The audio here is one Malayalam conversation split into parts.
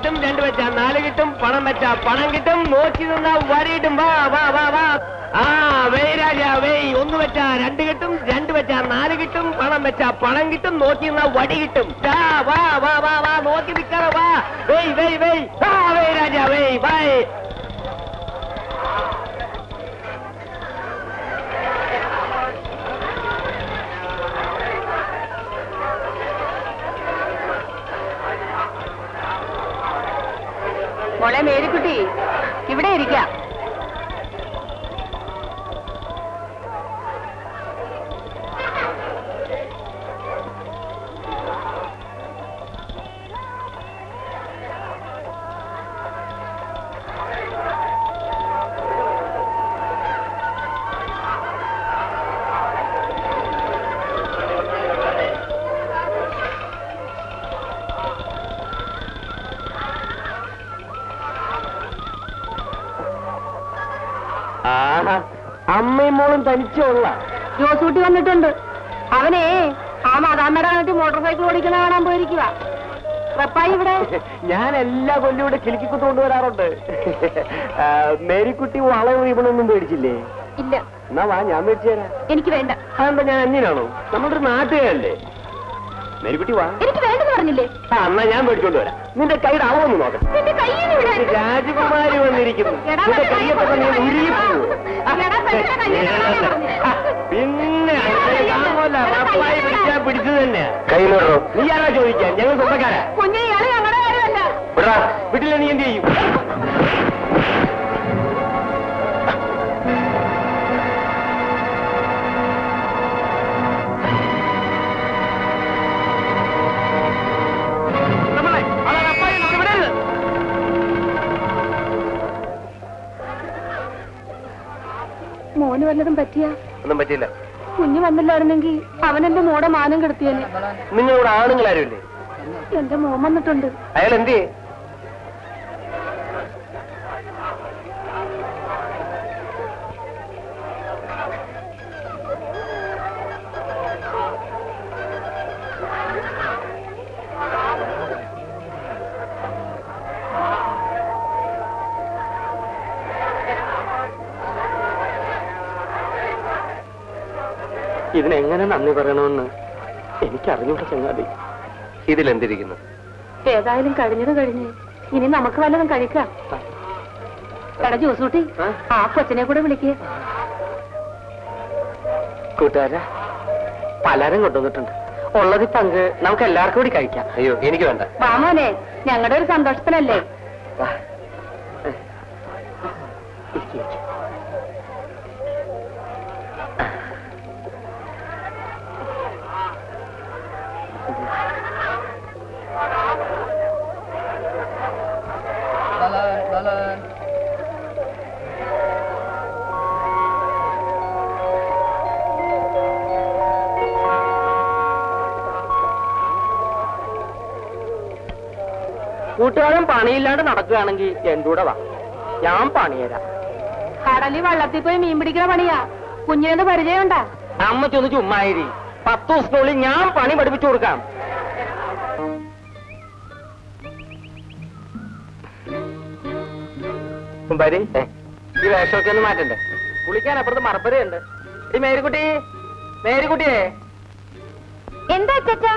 കിട്ടും, 2 വെച്ചാ 4 കിട്ടും, പണം വെച്ചാ പണം കിട്ടും, നോക്കി നിന്നാ വടി കിട്ടും. വാ വാ വാ വാ. ആ വെയ് രാജാ വെയ്. 1 വെച്ചാ 2 കിട്ടും, 2 വെച്ചാ 4 കിട്ടും, പണം വെച്ചാ പണം കിട്ടും, നോക്കി നിന്നാ വടി കിട്ടും. വാ വാ വാ വാ വാ. നോക്കി നിൽക്കാറ വാ. വെയ് വെയ് വെയ്. ആ വെയ് രാജാ വെയ്. ബൈ. മോളെ മേരിക്കുട്ടി, ഇവിടെ ഇരിക്കാം. അമ്മയും മോളും തനിച്ചുള്ള ജോസൂട്ടി വന്നിട്ടുണ്ട്. അവനെ ആ മദാമ്മയുടെ കണ്ടിട്ട് മോട്ടോർ സൈക്കിൾ ഓടിക്കുന്ന കാണാൻ പോയിരിക്കുക. റപ്പായി ഇവിടെ. ഞാൻ എല്ലാ കൊല്ലം ഇവിടെ കിലുക്കിക്കുത്ത് കൊണ്ടുവരാറുണ്ട്. മേരിക്കുട്ടി വളവ് വീപണൊന്നും പേടിച്ചില്ലേ? ഇല്ല. എന്നാ വാ, ഞാൻ മേടിച്ചു തരാം. എനിക്ക് വേണ്ട. അതെന്താ, ഞാൻ അന്യനാണോ? നമ്മുടെ ഒരു നാട്ടുകാരല്ലേ. മേരിക്കുട്ടി വാ. എനിക്ക് വേണ്ടെന്ന് പറഞ്ഞില്ലേ? എന്നാ ഞാൻ മേടിച്ചോണ്ട് വരാം. നിന്റെ കൈയുടെ അളവൊന്ന് നോക്കാം. രാജകുമാരി വന്നിരിക്കുന്നു. നിന്റെ കയ്യൊക്കെ നീ ഉരുകിപ്പോവോ? പിന്നെ റപ്പായി പിടിച്ചാ പിടിച്ചു തന്നെ. കയ്യിലോട്ടോ. നീ ആരാ ചോദിക്കാൻ? ഞങ്ങൾ സ്വന്തക്കാരാ. വീട്ടിലെ നീ എന്ത് ചെയ്യും? മോന് വല്ലതും പറ്റിയ? ഒന്നും പറ്റിയില്ല. കുഞ്ഞു വന്നില്ലായിരുന്നെങ്കിൽ അവനെന്റെ മോടെ മാനം കെടുത്തിയേനെ. നിങ്ങളോട് ആണുങ്ങളാരുമില്ലേ? എന്റെ മോൻ വന്നിട്ടുണ്ട്. അയാൾ എന്ത്? ഇതിനെങ്ങനെ നന്ദി പറയണമെന്ന് എനിക്കറിഞ്ഞൂടെ ചങ്ങാതി. ഇതിലെന്തിരിക്കുന്നു? ഏതായാലും കഴിഞ്ഞത് കഴിഞ്ഞ് ഇനി നമുക്ക് വല്ലതും കഴിക്കാം. എടാ ജോസൂട്ടി, ആ കൊച്ചിനെ കൂടെ വിളിക്കേ. കൂട്ടുകാരാ, പലരും കൊണ്ടുവന്നിട്ടുണ്ട്. ഉള്ളത് പങ്ക് നമുക്ക് എല്ലാവർക്കും കൂടി കഴിക്കാം. അയ്യോ, എനിക്ക് വേണ്ട. വാമോനെ, ഞങ്ങളുടെ ഒരു സന്തോഷത്തിനല്ലേ. കൂട്ടുകാരൻ പണിയില്ലാണ്ട് നടക്കുകയാണെങ്കിൽ എന്റെ കൂടെ വാ, ഞാൻ പണി തരാം. കടലിൽ വള്ളത്തിൽ പോയി മീൻ പിടിക്കുന്ന പണിയാ. കുഞ്ഞിനെന്ത് പരിചയമുണ്ടാ? അമ്മച്ചൊന്ന് ചുമ്മായിരി. 10 ദിവസത്തിനുള്ളിൽ ഞാൻ പണി പഠിപ്പിച്ചു കൊടുക്കാം. കുമ്പാരി, ഈ വേഷമൊക്കെ ഒന്ന് മാറ്റണ്ടേ? കുളിക്കാൻ അപ്പുറത്ത് മറപ്പരയുണ്ട്. ഈ മേരിക്കുട്ടി, മേരിക്കുട്ടിയെ എന്താ ചേച്ചാ?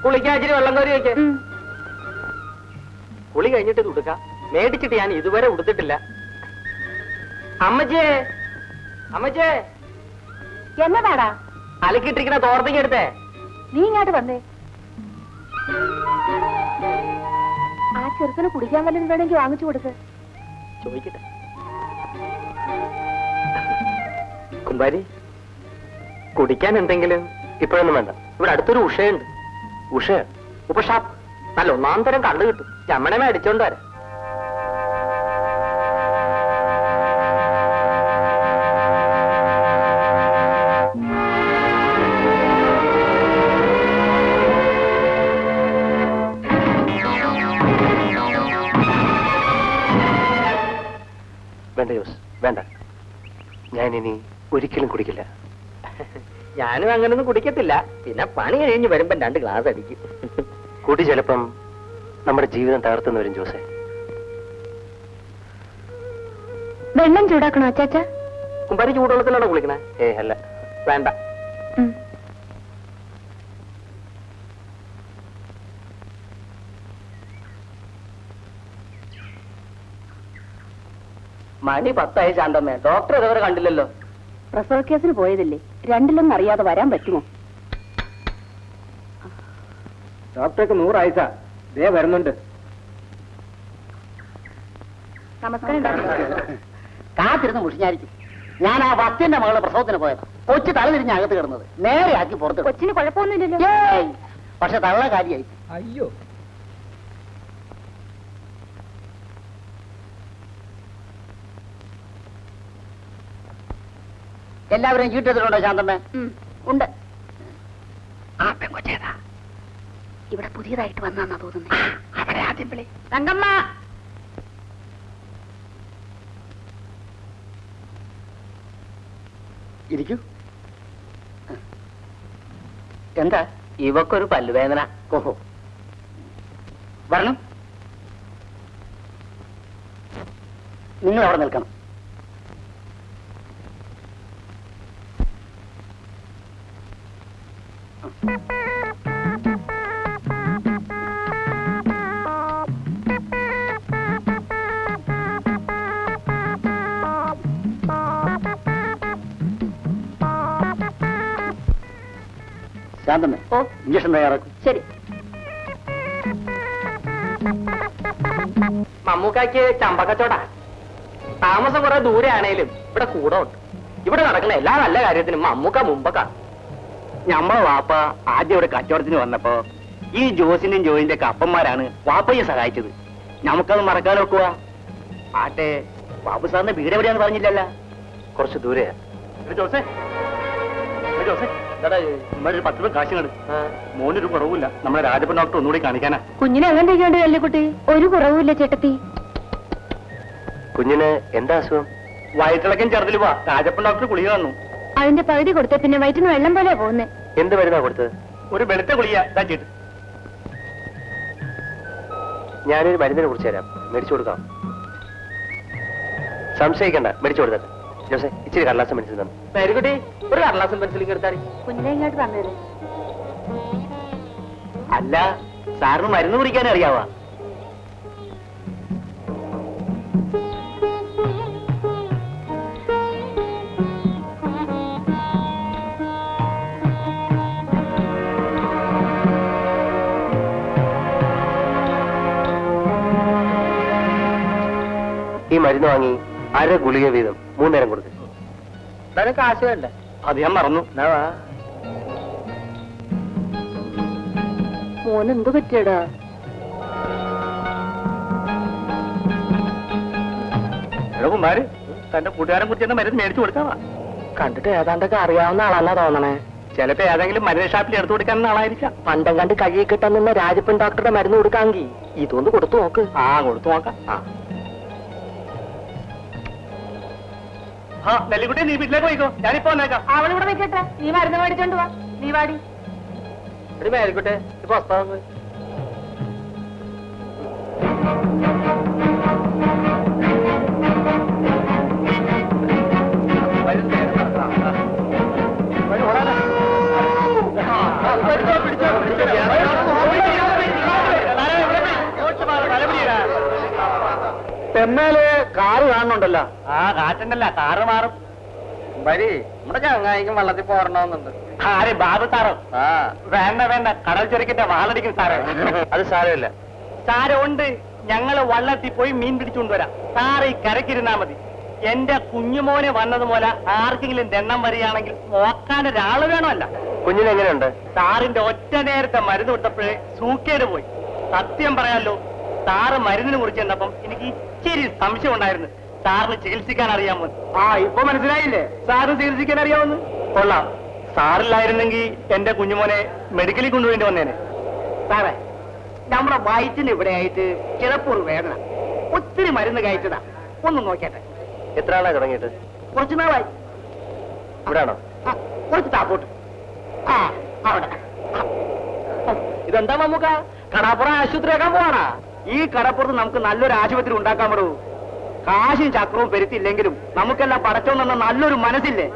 കുളിക്കാൻ ഇച്ചിരി വെള്ളം കോരി വയ്ക്ക്. കുളി കഴിഞ്ഞിട്ട് ഇത് ഉടുക്കാം. മേടിച്ചിട്ട് ഞാൻ ഇതുവരെ ഉടുത്തിട്ടില്ല. അമ്മച്ചേ, അമ്മച്ചേ, എന്നതാടാ? അലക്കിട്ടിരിക്കുന്ന തോർത്തിക്ക് എടുത്തേ. നീ ഇങ്ങോട്ട് വന്നേ. ആ ചെറുക്കന് കുടിക്കാൻ വല്ലതും വേണമെങ്കിൽ വാങ്ങിച്ചു കൊടുക്ക്. ചോദിക്കട്ടെ. കുമ്പാരി, കുടിക്കാൻ എന്തെങ്കിലും? ഇപ്പോഴൊന്നും വേണ്ട. ഇവിടെ അടുത്തൊരു ഉഷയുണ്ട്. ഉഷ ഉപഷാപ്പ്. നല്ല 1-ാം തരം കണ്ടു കിട്ടും. ചമ്മണമേ അടിച്ചോണ്ട് വരാം. വേണ്ട ജോസ്, വേണ്ട. ഞാനിനി ഒരിക്കലും കുടിക്കില്ല. ഞാനും അങ്ങനൊന്നും കുടിക്കത്തില്ല. പിന്നെ പണി കഴിഞ്ഞ് വരുമ്പോ 2 ഗ്ലാസ് അടിക്കും. കുടി ചിലപ്പം നമ്മുടെ ജീവിതം തകർത്തുന്ന വരും ജോസെ. വെള്ളം ചൂടാക്കണോ അച്ചാച്ച? കുമ്പാരി ചൂടുവെള്ളത്തിലാണോ കുളിക്കണേ? അല്ല, വേണ്ട. മണി 10 ശാന്തമ്മേ. ഡോക്ടർ ഇതുവരെ കണ്ടില്ലല്ലോ. പ്രസവ കേസിന് പോയതല്ലേ, രണ്ടിലൊന്നും അറിയാതെ വരാൻ പറ്റുമോ? ഡോക്ടർക്ക് 100 ആയിസാ. ദേ വരുന്നുണ്ട്. നമസ്കാരം. കാത്തിരുന്ന് മുഷിഞ്ഞായിരിക്കും. ഞാൻ ആ വസ്തിന്റെ മകളെ പ്രസവത്തിന് പോയത്. കൊച്ചു തലതിരിഞ്ഞ് അകത്ത് കിടന്നത് നേരെ ആക്കി പുറത്ത്. കൊച്ചിന് കുഴപ്പമൊന്നുമില്ലല്ലോ. പക്ഷെ തള്ള കാര്യമായി. അയ്യോ, എല്ലാവരെയും ചീട്ടെടുത്തിട്ടുണ്ടോ ശാന്തമ്മേ? ഉണ്ട്. ആ പെങ്കൊച്ചേതാ? ഇവിടെ പുതിയതായിട്ട് വന്നാ തോന്നുന്നു. അവരെ ആദ്യം വിളി. തങ്കമ്മ, ഇരിക്കൂ. എന്താ? ഇവക്കൊരു പല്ലുവേദന. ഓഹോ, വരണം. നിങ്ങൾ അവിടെ നിൽക്കണം. ശാന്തമ്മേ, ഇഞ്ചക്ഷൻ തയ്യാറാക്കും. ശരി. മമ്മൂക്കാക്ക് ചമ്പക്കച്ചോടാ. താമസം കുറെ ദൂരെ ആണേലും ഇവിടെ കൂടെ ഉണ്ട്. ഇവിടെ നടക്കുന്ന എല്ലാ നല്ല കാര്യത്തിനും മമ്മൂക്ക മുമ്പക്ക. ഞമ്മളെ വാപ്പ ആദ്യം ഇവിടെ കച്ചവടത്തിന് വന്നപ്പോ ഈ ജോസിന്റെയും ജോയിന്റെ ഒക്കെ അപ്പന്മാരാണ് വാപ്പയെ സഹായിച്ചത്. നമുക്കത് മറക്കാൻ വെക്കുക. ആട്ടെ, ബാബു സാറിന്റെ വീട് എവിടെയാന്ന് പറഞ്ഞില്ലല്ല? കുറച്ച് ദൂരെയാ. ജോസേ, ജോസേ, ഒരു 10 രൂപ കാശ് കണ്ട്. മോനൊരു കുറവില്ല. നമ്മുടെ രാജപ്പൻ ഡോക്ടർ ഒന്നുകൂടി കാണിക്കാനാ. കുഞ്ഞിനെ അങ്ങനെ ഇരിക്കാണ്ട് കല്ലുകുട്ടി. ഒരു കുറവുമില്ല ചേട്ടത്തി. കുഞ്ഞിന് എന്താ അസുഖം? വയറ്റിളക്കം ചെറുതിൽ പോവാ. രാജപ്പൻ ഡോക്ടർ ഗുളിക തന്നു. അതിന്റെ പകുതി കൊടുത്ത പിന്നെ വയറ്റിന് വെള്ളം പോലെ പോകുന്നേ. എന്ത് മരുന്നാ കൊടുത്തത്? ഒരു വെളുത്ത ഗുളിക ഇതാക്കിയിട്ട്. ഞാനൊരു മരുന്നിനെ കുറിച്ച് തരാം, മേടിച്ചു കൊടുക്കാം. സംശയിക്കണ്ട, മേടിച്ചു കൊടുത്തത്. ജോസെ, ഇച്ചിരി കടലാസം മേടിച്ചു തന്നെ. പേരുകുട്ടി, ഒരു കടലാസം പെൻസിലിംഗ് എടുത്താടി. കുഞ്ഞിനെ ഇങ്ങോട്ട് തന്നേരെ. അല്ല, സാറിന് മരുന്ന് കുടിക്കാൻ അറിയാവാ? ഈ മരുന്ന് വാങ്ങി 1/2 ഗുളിക വീതം 3 നേരം കൊടുക്കും. കാശ് വേണ്ടേ? അത് ഞാൻ മറന്നു. മോനെന്തു പറ്റിയടാ? കുമാര് തന്റെ കൂട്ടുകാരൻ കുറിച്ച് മരുന്ന് മേടിച്ചു കൊടുക്കാവാ. കണ്ടിട്ട് ഏതാണ്ടൊക്കെ അറിയാവുന്ന ആളാന്നാ തോന്നണേ. ചിലപ്പോ ഏതെങ്കിലും മരുന്ന് ഷാപ്പിൽ എടുത്തു കൊടുക്കാനുള്ള ആളായിരിക്കാം. പണ്ടം കണ്ട് കൈ കിട്ടാൻ നിന്ന രാജപ്പൻ ഡോക്ടറുടെ മരുന്ന് കൊടുക്കാമെങ്കിൽ ഇതൊന്ന് കൊടുത്തു നോക്ക്. കൊടുത്തു നോക്കാം. നെല്ലിക്കുട്ടി, നീ വീട്ടിലേക്ക് പോയിക്കോ. ഞാനിപ്പോ വന്നേക്കാം. അവളിവിടെ വെക്കട്ടെ, നീ മരുന്ന് മേടിച്ചോണ്ട് വാ. നീ വാടി. ഒരു മേലിക്കോട്ടെ, ഇപ്പൊ വസ്താവ്. തെമ്മേല് കാറ് കാണുന്നുണ്ടല്ലോ. കാറ്റുണ്ടല്ല, കാറ് മാറും. വരി, നമ്മുടെ ചങ്ങായിക്കും വെള്ളത്തിൽ പോരണമെന്നുണ്ട്. ആരെ, ബാബു സാറോ? വേണ്ട വേണ്ട, കടൽ ചെറുക്കിന്റെ വാളടിക്കും സാറേ. അത് സാരമില്ല. സാരമുണ്ട്. ഞങ്ങള് വള്ളത്തിൽ പോയി മീൻ പിടിച്ചുകൊണ്ടുവരാം. സാറ് ഈ കരക്കിരുന്നാ മതി. എന്റെ കുഞ്ഞുമോനെ വന്നതുപോലെ ആർക്കെങ്കിലും ദണ്ണം വരികയാണെങ്കിൽ നോക്കാൻ ഒരാള് വേണമല്ല. കുഞ്ഞിനെങ്ങനെയുണ്ട്? സാറിന്റെ ഒറ്റ നേരത്തെ മരുന്ന് കൊടുത്തപ്പോഴേ സൂക്കേട് പോയി. സത്യം പറയാലോ, സാറ് മരുന്നിനെ കുറിച്ച് ചെന്നപ്പം എനിക്ക് ഇച്ചിരി സംശയം ഉണ്ടായിരുന്നു. സാറിന് ചികിത്സിക്കാൻ അറിയാമോ? ഇപ്പൊ മനസ്സിലായില്ലേ? സാറിന് ചികിത്സിക്കാൻ അറിയാമെന്ന്. കൊള്ളാം. സാറില്ലായിരുന്നെങ്കിൽ എന്റെ കുഞ്ഞുമോനെ മെഡിക്കലിൽ കൊണ്ടുപോയി വന്നേനെ. സാറേ, നമ്മുടെ വയറ്റിന് ഇവിടെ ആയിട്ട് ചിലപ്പോൾ വേദന. ഒത്തിരി മരുന്ന് കഴിച്ചതാ. ഒന്ന് നോക്കട്ടെ. എത്ര ആളായി തുടങ്ങിയിട്ട്? കുറച്ചു നാളായി. ഇവിടാണോ? കുറച്ച് താപ്പോട്ട്. അവിടെ. ഇതെന്താ മമ്മൂക്ക, കടാപ്പുറം ആശുപത്രി ആക്കാൻ പോവാണാ? ഈ കടപ്പുറത്ത് നമുക്ക് നല്ലൊരു ആശുപത്രി ഉണ്ടാക്കാൻ പറ്റൂ. കാശും ചക്രവും പെരുത്തില്ലെങ്കിലും നമുക്കെല്ലാം പടച്ചോന്ന് തന്ന നല്ലൊരു മനസ്സില്ലേ?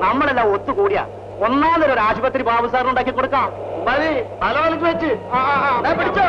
നമ്മളെല്ലാം ഒത്തുകൂടിയ ഒന്നാമതൊരു ആശുപത്രി ബാബു സാറിന് ഉണ്ടാക്കി കൊടുക്കാം. മതി, പല വെച്ച് പിടിച്ചോ.